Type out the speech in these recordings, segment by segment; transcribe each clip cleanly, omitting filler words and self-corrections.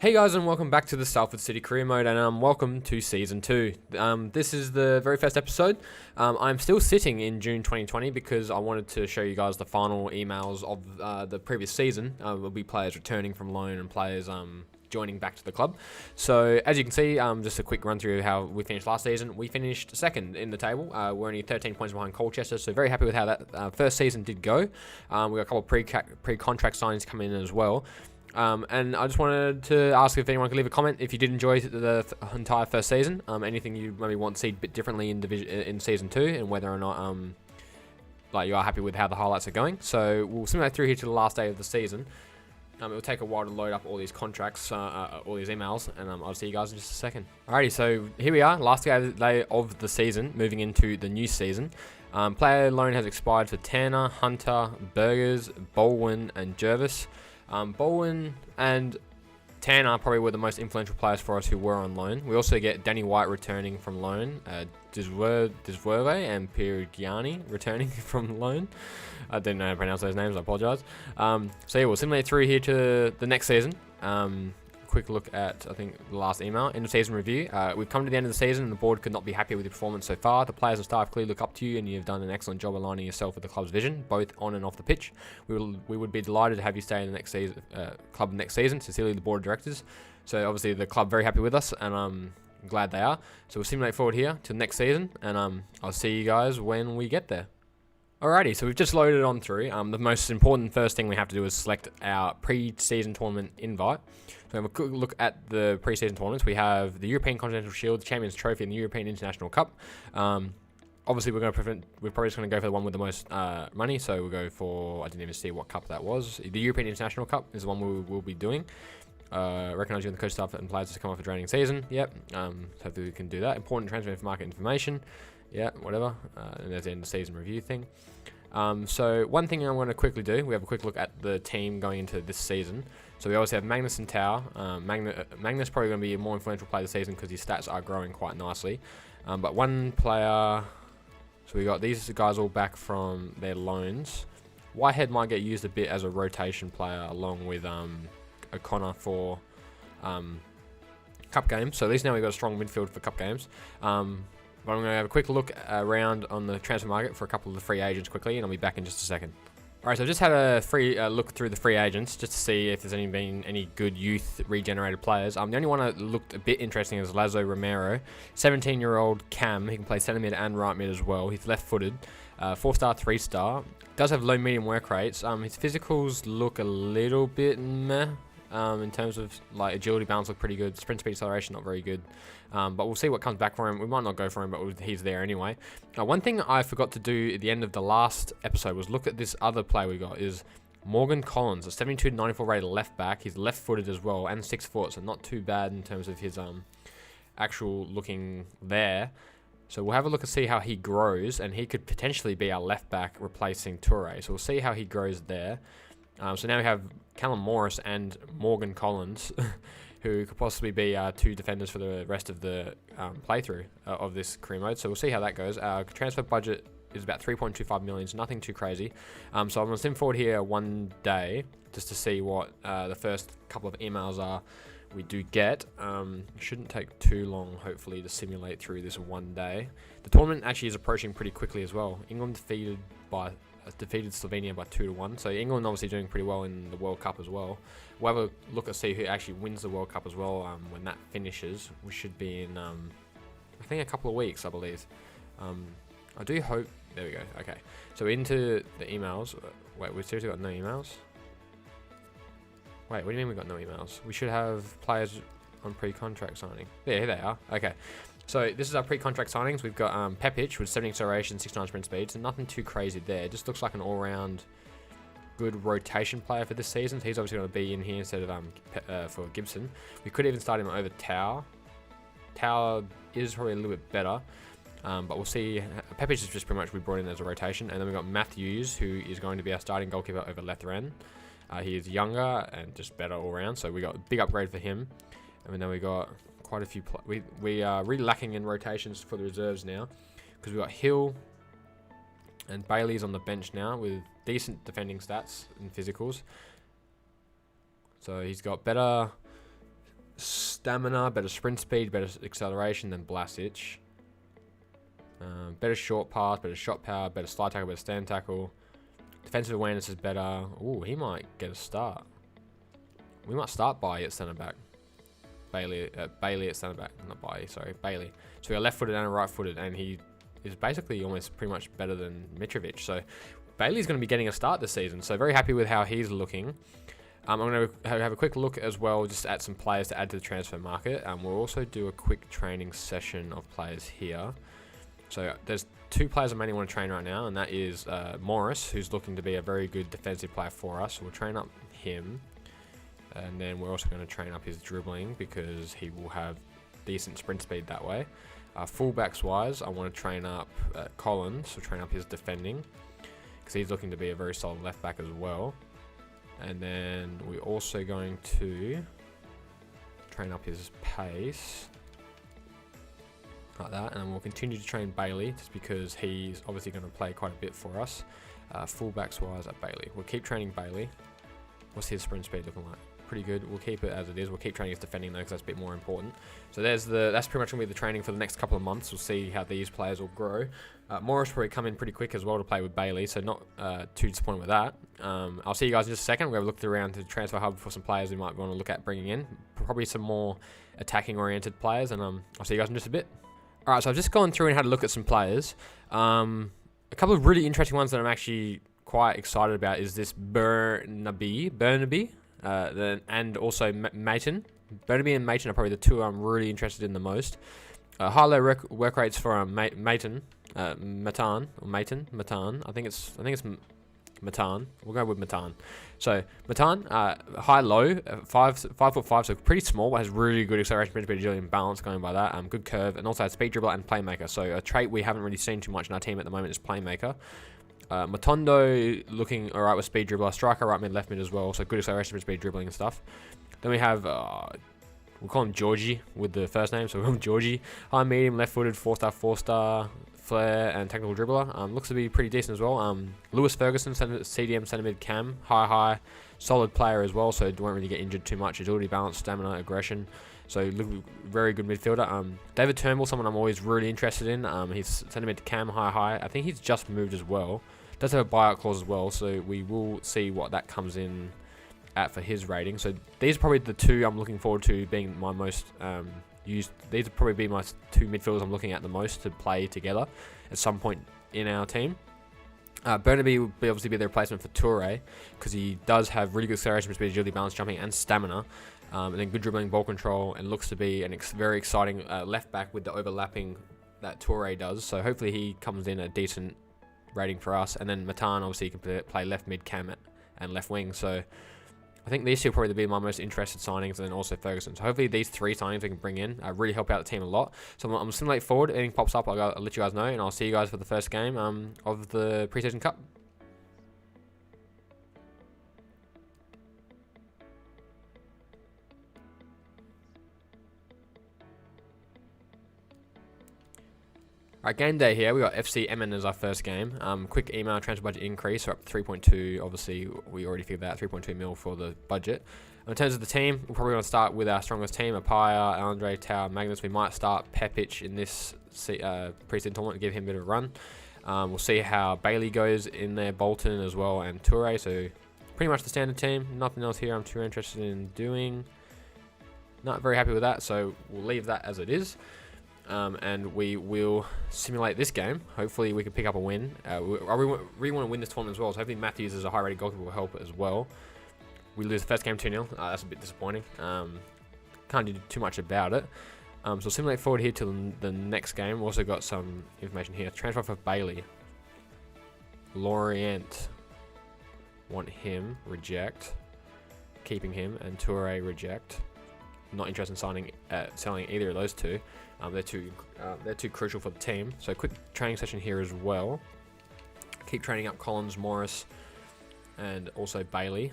Hey guys, and welcome back to the Salford City Career Mode, and welcome to Season 2. This is the very first episode. I'm still sitting in June 2020 because I wanted to show you guys the final emails of the previous season. Will be players returning from loan and players joining back to the club. So as you can see, just a quick run through how we finished last season. We finished second in the table. We're only 13 points behind Colchester, so very happy with how that first season did go. We got a couple of pre-contract signings coming in as well. And I just wanted to ask if anyone could leave a comment if you did enjoy the entire first season. Anything you maybe want to see a bit differently in season 2, and whether or not you are happy with how the highlights are going. So we'll simulate through here to the last day of the season. It will take a while to load up all these contracts, all these emails, and I'll see you guys in just a second. Alrighty, so here we are, last day of the season, moving into the new season. Player loan has expired for Tanner, Hunter, Burgers, Bolwin, and Jervis. Bolwin and Tanner probably were the most influential players for us who were on loan. We also get Danny White returning from loan, Diswerve and Pirigiani returning from loan. I didn't know how to pronounce those names, I apologise. So yeah, we'll simulate through here to the next season. Quick look at, I think, the last email. End of season review. We've come to the end of the season and the board could not be happier with your performance so far. The players and staff clearly look up to you and you've done an excellent job aligning yourself with the club's vision, both on and off the pitch. We would be delighted to have you stay in the next season, club next season. Sincerely, the board of directors. So obviously the club very happy with us, and I'm glad they are. So we'll simulate forward here to next season, and I'll see you guys when we get there. Alrighty, so we've just loaded on through. The most important first thing we have to do is select our pre-season tournament invite. So we have a quick look at the pre-season tournaments. We have the European Continental Shield, the Champions Trophy, and the European International Cup. Obviously, we're probably just going to go for the one with the most money. So we'll go for, I didn't even see what cup that was. The European International Cup is the one we will be doing. Recognising the coach, staff, and players to come off a draining season. Yep, hopefully we can do that. Important transfer market information. Yeah, whatever. And there's the end of season review thing. So one thing I want to quickly do, we have a quick look at the team going into this season. So we always have Magnus and Tau. Magnus probably going to be a more influential player this season because his stats are growing quite nicely. But one player, so we got these guys all back from their loans. Whitehead might get used a bit as a rotation player along with O'Connor for cup games. So at least now we've got a strong midfield for cup games. But I'm going to have a quick look around on the transfer market for a couple of the free agents quickly, and I'll be back in just a second. Alright, so I just had a free look through the free agents just to see if there's been any good youth regenerated players. The only one that looked a bit interesting is Lazo Romero, 17-year-old Cam. He can play centre mid and right mid as well. He's left-footed, 4-star, 3-star. Does have low medium work rates. His physicals look a little bit meh. In terms of like agility, balance look pretty good. Sprint speed, acceleration not very good. But we'll see what comes back for him. We might not go for him, but he's there anyway. One thing I forgot to do at the end of the last episode was look at this other player we got is Morgan Collins, a 72 to 94 rated left back. He's left footed as well and 6 foot, so not too bad in terms of his actual looking there. So we'll have a look and see how he grows, and he could potentially be our left back replacing Toure. So we'll see how he grows there. So now we have Callum Morris and Morgan Collins, who could possibly be two defenders for the rest of the playthrough of this career mode. So we'll see how that goes. Our transfer budget is about 3.25 million, so nothing too crazy. So I'm going to sim forward here one day just to see what the first couple of emails are we do get. It shouldn't take too long, hopefully, to simulate through this one day. The tournament actually is approaching pretty quickly as well. England defeated Slovenia by 2-1. So England obviously doing pretty well in the World Cup as well. We'll have a look and see who actually wins the World Cup as well when that finishes. We should be in, I think, a couple of weeks, I believe. I do hope... There we go. Okay. So into the emails. Wait, we've seriously got no emails? Wait, what do you mean we got no emails? We should have players on pre-contract signing. Yeah, here they are. Okay. So this is our pre-contract signings. We've got Pepic with 70 acceleration, 69 sprint speed. So nothing too crazy there. It just looks like an all-round good rotation player for this season. So he's obviously going to be in here instead of for Gibson. We could even start him over Tau. Tau is probably a little bit better. But we'll see. Pepic is just pretty much we brought in as a rotation. And then we've got Matthews, who is going to be our starting goalkeeper over Letheren. He is younger and just better all round. So we got a big upgrade for him. And then we got quite a few. We are really lacking in rotations for the reserves now, because we've got Hill and Bailey's on the bench now with decent defending stats and physicals. So he's got better stamina, better sprint speed, better acceleration than Blasic. Better short pass, better shot power, better slide tackle, better stand tackle. Defensive awareness is better. Ooh, he might get a start. We might start Bailey at centre back. Bailey at centre back, not Bailey, sorry, Bailey. So we got left-footed and a right-footed, and he is basically almost pretty much better than Mitrovic. So Bailey's going to be getting a start this season. So very happy with how he's looking. I'm going to have a quick look as well, just at some players to add to the transfer market. We'll also do a quick training session of players here. So there's 2 players I mainly want to train right now, and that is Morris, who's looking to be a very good defensive player for us. So we'll train up him, and then we're also going to train up his dribbling because he will have decent sprint speed that way. Fullbacks wise, I want to train up Collins, so train up his defending because he's looking to be a very solid left back as well. And then we're also going to train up his pace. Like that, and then we'll continue to train Bailey just because he's obviously going to play quite a bit for us. Fullbacks wise at Bailey, we'll keep training Bailey. What's his sprint speed looking like? Pretty good. We'll keep it as it is. We'll keep training his defending though, because that's a bit more important. So that's pretty much going to be the training for the next couple of months. We'll see how these players will grow. Morris will probably come in pretty quick as well to play with Bailey, so not too disappointed with that. I'll see you guys in just a second. We're going to look around to the transfer hub for some players we might want to look at bringing in. Probably some more attacking oriented players, and I'll see you guys in just a bit. Alright, so I've just gone through and had a look at some players. A couple of really interesting ones that I'm actually quite excited about is this Burnaby, and also Mayton. Burnaby and Mayton are probably the 2 I'm really interested in the most. High low work rates for Mayton, Matan. I think it's Matan. We'll go with Matan. So Matan, high low, 5'5", so pretty small, but has really good acceleration, sprint speed, agility, and balance going by that. Good curve, and also has speed dribbler and playmaker. So a trait we haven't really seen too much in our team at the moment is playmaker. Matondo looking alright with speed dribbler, striker, right mid, left mid as well. So good acceleration, sprint speed, dribbling and stuff. Then we have we'll call him Georgie with the first name, so we'll call him Georgie. High medium, left footed, 4-star. Flair and technical dribbler. Looks to be pretty decent as well. Lewis Ferguson, CDM, centre mid cam. High. Solid player as well, so won't really get injured too much. Agility, balance, stamina, aggression. So very good midfielder. David Turnbull, someone I'm always really interested in. He's centre mid cam, high. I think he's just moved as well. Does have a buyout clause as well, so we will see what that comes in at for his rating. So these are probably the 2 I'm looking forward to being my most used. These would probably be my 2 midfielders I'm looking at the most to play together at some point in our team. Burnaby will obviously be the replacement for Toure because he does have really good acceleration, speed, agility, balance, jumping, and stamina. And then good dribbling, ball control, and looks to be an very exciting left back with the overlapping that Toure does. So hopefully he comes in a decent rating for us. And then Matan obviously can play left mid, cam, and left wing. So I think these 2 will probably be my most interested signings, and then also Ferguson. So hopefully these 3 signings we can bring in really help out the team a lot. So I'm simulate forward. Anything pops up, I'll let you guys know, and I'll see you guys for the first game of the Pre-Season Cup. Alright, game day here. We got FC Emmen as our first game. Quick email, transfer budget increase. We're up to 3.2. Obviously, we already figured that 3.2 mil for the budget. In terms of the team, we're probably going to start with our strongest team: Apaya, Andre, Tau, Magnus. We might start Pepic in this pre-season tournament to give him a bit of a run. We'll see how Bailey goes in there, Bolton as well, and Toure. So pretty much the standard team. Nothing else here I'm too interested in doing. Not very happy with that, so we'll leave that as it is. And we will simulate this game. Hopefully we can pick up a win. I really want to win this tournament as well, so hopefully Matthews as a high rated goalkeeper will help as well. We lose the first game 2-0. That's a bit disappointing. Can't do too much about it. So simulate forward here to the next game. We've also got some information here. Transfer for Bailey. Lorient. Want him. Reject. Keeping him. And Toure, reject. Not interested in selling either of those 2. They're too crucial for the team. So quick training session here as well. Keep training up Collins, Morris, and also Bailey.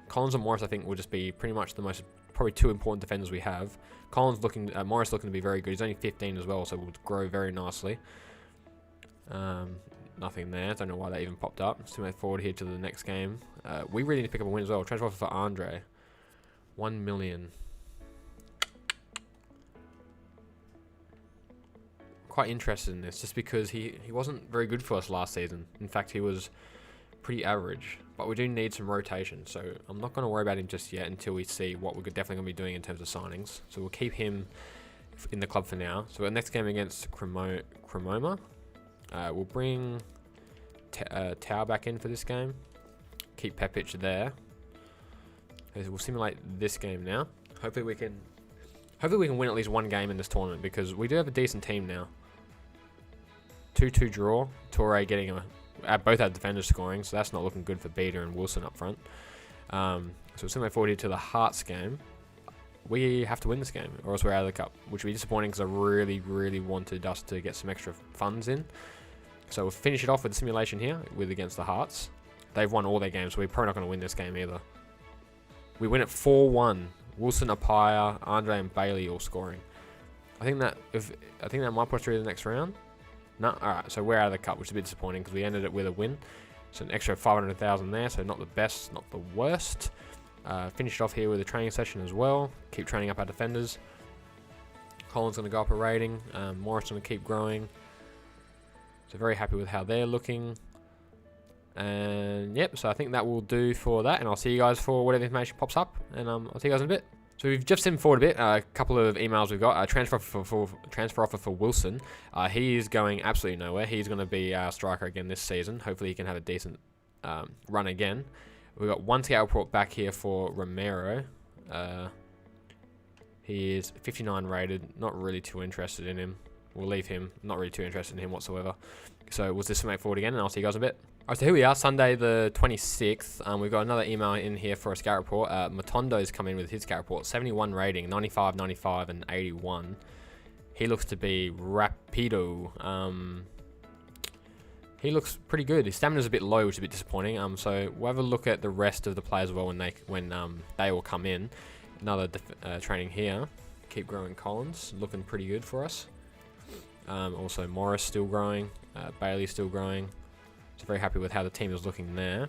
Collins and Morris, I think, will just be pretty much probably 2 important defenders we have. Morris looking to be very good. He's only 15 as well, so will grow very nicely. Nothing there. Don't know why that even popped up. Let's move forward here to the next game. We really need to pick up a win as well. Transfer for Andre. 1 million. quite interested in this, just because he wasn't very good for us last season. In fact, he was pretty average. But we do need some rotation, so I'm not going to worry about him just yet until we see what we're definitely going to be doing in terms of signings. So we'll keep him in the club for now. So our next game against Cremoma, we'll bring Tau back in for this game. Keep Pepic there. We'll simulate this game now. Hopefully we can win at least one game in this tournament, because we do have a decent team now. 2-2 draw. Torre getting both our defenders scoring, so that's not looking good for Beta and Wilson up front. So we'll simulate forward here to the Hearts game. We have to win this game, or else we're out of the cup, which will be disappointing, because I really, really wanted us to get some extra funds in. So we'll finish it off with the simulation here against the Hearts. They've won all their games, so we're probably not going to win this game either. We win it 4-1. Wilson, Apaya, Andre, and Bailey all scoring. I think that might push through to the next round. No, all right. So we're out of the cup, which is a bit disappointing, because we ended it with a win. So an extra 500,000 there. So not the best, not the worst. Finished off here with a training session as well. Keep training up our defenders. Colin's going to go up a rating. Morris going to keep growing. So very happy with how they're looking. And yep, so I think that will do for that, and I'll see you guys for whatever information pops up, and I'll see you guys in a bit. So we've just stepped forward a bit. A couple of emails we've got. Transfer offer for Wilson. He is going absolutely nowhere. He's going to be our striker again this season. Hopefully he can have a decent run again. We've got one scout report back here for Romero. He is 59 rated. Not really too interested in him. We'll leave him. Not really too interested in him whatsoever. So we'll just mate forward again, and I'll see you guys in a bit. Alright, so here we are, Sunday the 26th. We've got another email in here for a scout report. Matondo's come in with his scout report. 71 rating, 95, 95, and 81. He looks to be rapido. He looks pretty good. His stamina's a bit low, which is a bit disappointing. So we'll have a look at the rest of the players as well when they all come in. Another training here. Keep growing Collins, looking pretty good for us. Also Morris still growing. Bailey still growing. So very happy with how the team is looking there.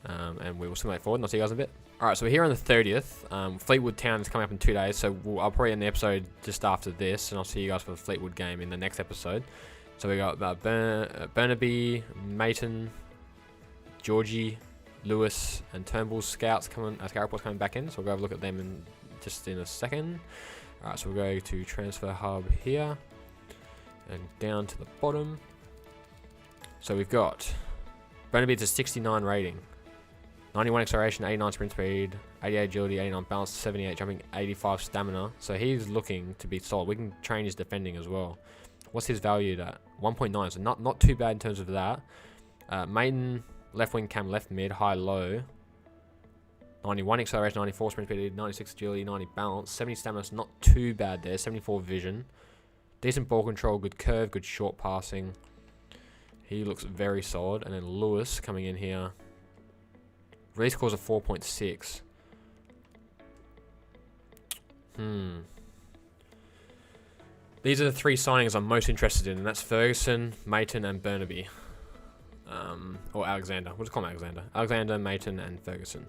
And we will simulate forward, and I'll see you guys in a bit. Alright, so we're here on the 30th. Fleetwood Town is coming up in 2 days, so I'll probably end the episode just after this, and I'll see you guys for the Fleetwood game in the next episode. So we got Burnaby, Mayton, Georgie, Lewis, and Turnbull's scout reports coming back in, so we'll go have a look at them just in a second. Alright, so we'll go to Transfer Hub here, and down to the bottom. So we've got Burnaby to 69 rating, 91 acceleration, 89 sprint speed, 88 agility, 89 balance, 78 jumping, 85 stamina. So he's looking to be solid. We can train his defending as well. What's his value at? 1.9, so not too bad in terms of that. Maiden, left wing cam, left mid, high low. 91 acceleration, 94 sprint speed, 96 agility, 90 balance, 70 stamina, not too bad there. 74 vision, decent ball control, good curve, good short passing. He looks very solid. And then Lewis coming in here. Release scores of 4.6. These are the three signings I'm most interested in, and that's Ferguson, Mayton, and Burnaby. Or Alexander. We'll just call him Alexander. Alexander, Mayton, and Ferguson.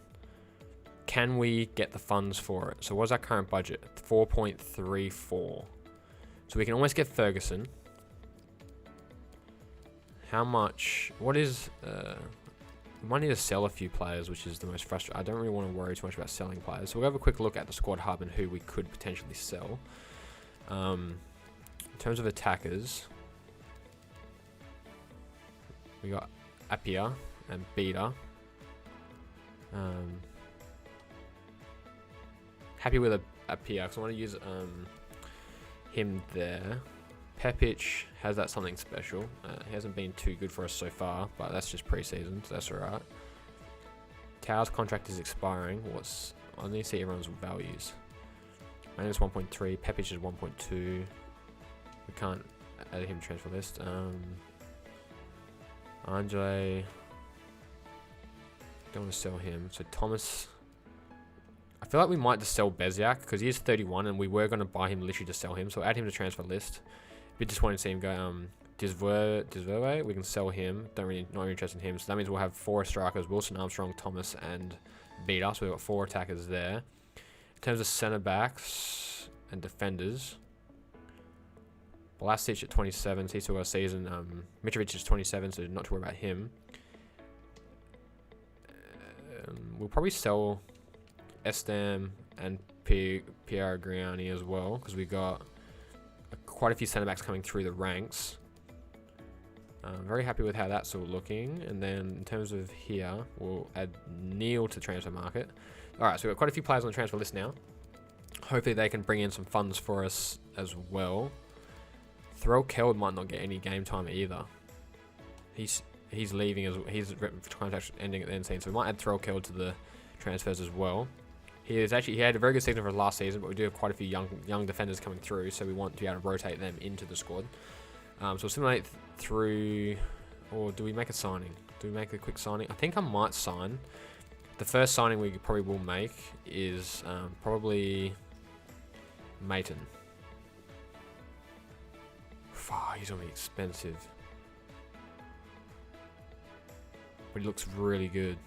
Can we get the funds for it? So what's our current budget? 4.34. So we can almost get Ferguson. How much? What is... we might need to sell a few players, which is the most frustrating. I don't really want to worry too much about selling players. So we'll have a quick look at the squad hub and who we could potentially sell. In terms of attackers, we got Appiah and Beta. Happy with Appiah because I want to use him there. Pepic has that something special. He hasn't been too good for us so far, but that's just pre-season, so that's alright. Tau's contract is expiring. I need to see everyone's values. Minus 1.3, Pepic is 1.2. We can't add him to transfer list. Andre, don't want to sell him. So Thomas, I feel like we might just sell Beziak because he is 31 and we were going to buy him literally to sell him. So add him to transfer list. Bit disappointed to see him go. Disverwe, we can sell him. Not really interested in him. So that means we'll have 4 strikers: Wilson, Armstrong, Thomas, and Beta. So we've got 4 attackers there. In terms of centre backs and defenders, Blasic at 27, so he's still got a season. Mitrovic is 27, so not to worry about him. We'll probably sell Estam and Pierre Griani as well, because we got quite a few centre backs coming through the ranks. Very happy with how that's all looking. And then in terms of here, we'll add Neil to the transfer market. Alright, so we've got quite a few players on the transfer list now. Hopefully they can bring in some funds for us as well. Threlkeld might not get any game time either. He's leaving as his contract ending at the end scene, so we might add Threlkeld to the transfers as well. He had a very good season for last season, but we do have quite a few young defenders coming through, so we want to be able to rotate them into the squad. So we'll simulate through, or do we make a signing? Do we make a quick signing? I think I might sign. The first signing we probably will make is probably Maton. He's gonna be expensive, but he looks really good.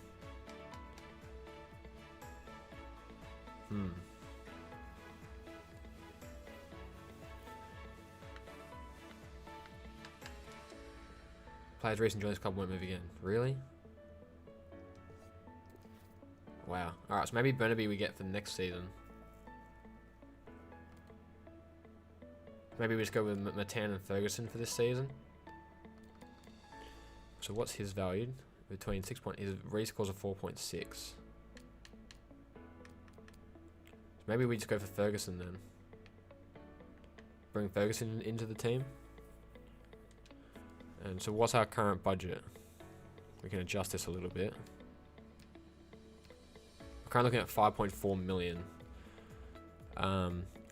Players recently joined this club won't move again. Really? Wow. Alright, so maybe Burnaby we get for the next season. Maybe we just go with Matan and Ferguson for this season. So what's his value? Between 6 point, his rescores are 4.6. Maybe we just go for Ferguson then. Bring Ferguson into the team. And so what's our current budget? We can adjust this a little bit. We're currently looking at 5.4 million.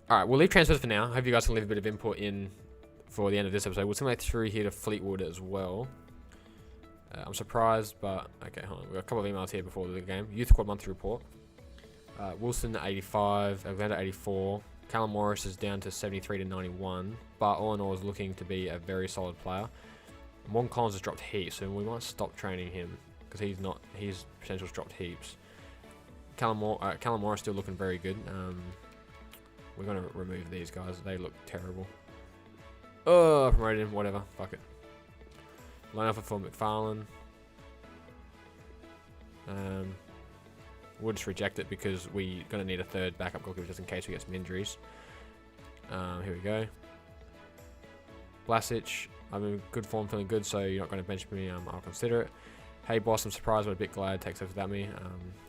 Alright, we'll leave transfers for now. I hope you guys can leave a bit of input in for the end of this episode. We'll simulate through here to Fleetwood as well. I'm surprised, but okay, hold on. We've got a couple of emails here before the game. Youth Squad monthly report. Wilson 85, Alexander 84. Callum Morris is down to 73 to 91, but all in all is looking to be a very solid player. Morgan Collins has dropped heaps, so we might stop training him because his potential's dropped heaps. Callum Morris still looking very good. We're gonna remove these guys. They look terrible. Oh, promoted him. Whatever. Fuck it. Line offer for McFarlane. We'll just reject it because we're gonna need a third backup goalkeeper just in case we get some injuries. Here we go. Blasic, I'm in good form, feeling good, so you're not going to bench me. I'll consider it. Hey boss, I'm surprised but a bit glad. Takes off without me.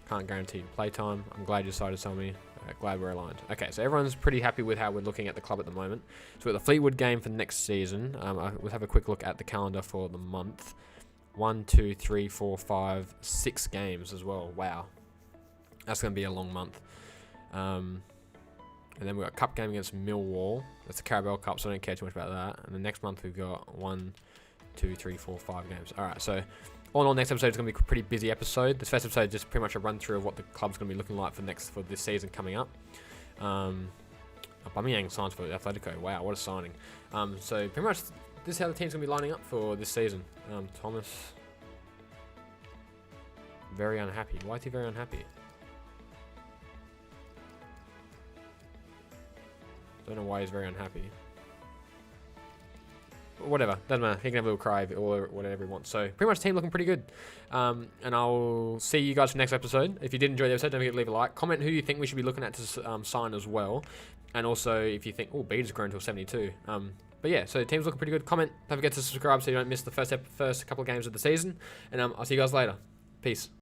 Can't guarantee play time. I'm glad you decided to sell me. Glad we're aligned. Okay, so everyone's pretty happy with how we're looking at the club at the moment. So we've got the Fleetwood game for next season. We'll have a quick look at the calendar for the month. 1, 2, 3, 4, 5, 6 games as well. Wow. That's going to be a long month. And then we've got a cup game against Millwall. That's the Carabao Cup, so I don't care too much about that. And the next month we've got 1, 2, 3, 4, 5 games. Alright, so all in all, next episode is going to be a pretty busy episode. This first episode is just pretty much a run through of what the club's going to be looking like for this season coming up. Aubameyang signs for Atletico. Wow, what a signing. So pretty much this is how the team's going to be lining up for this season. Thomas, very unhappy. Why is he very unhappy? Don't know why he's very unhappy. But whatever, doesn't matter. He can have a little cry or whatever he wants. So pretty much the team looking pretty good. And I'll see you guys for the next episode. If you did enjoy the episode, don't forget to leave a like. Comment who you think we should be looking at to sign as well. And also if you think, oh, Bede's grown to a 72. But yeah, so the team's looking pretty good. Comment, don't forget to subscribe so you don't miss the first couple of games of the season. And I'll see you guys later. Peace.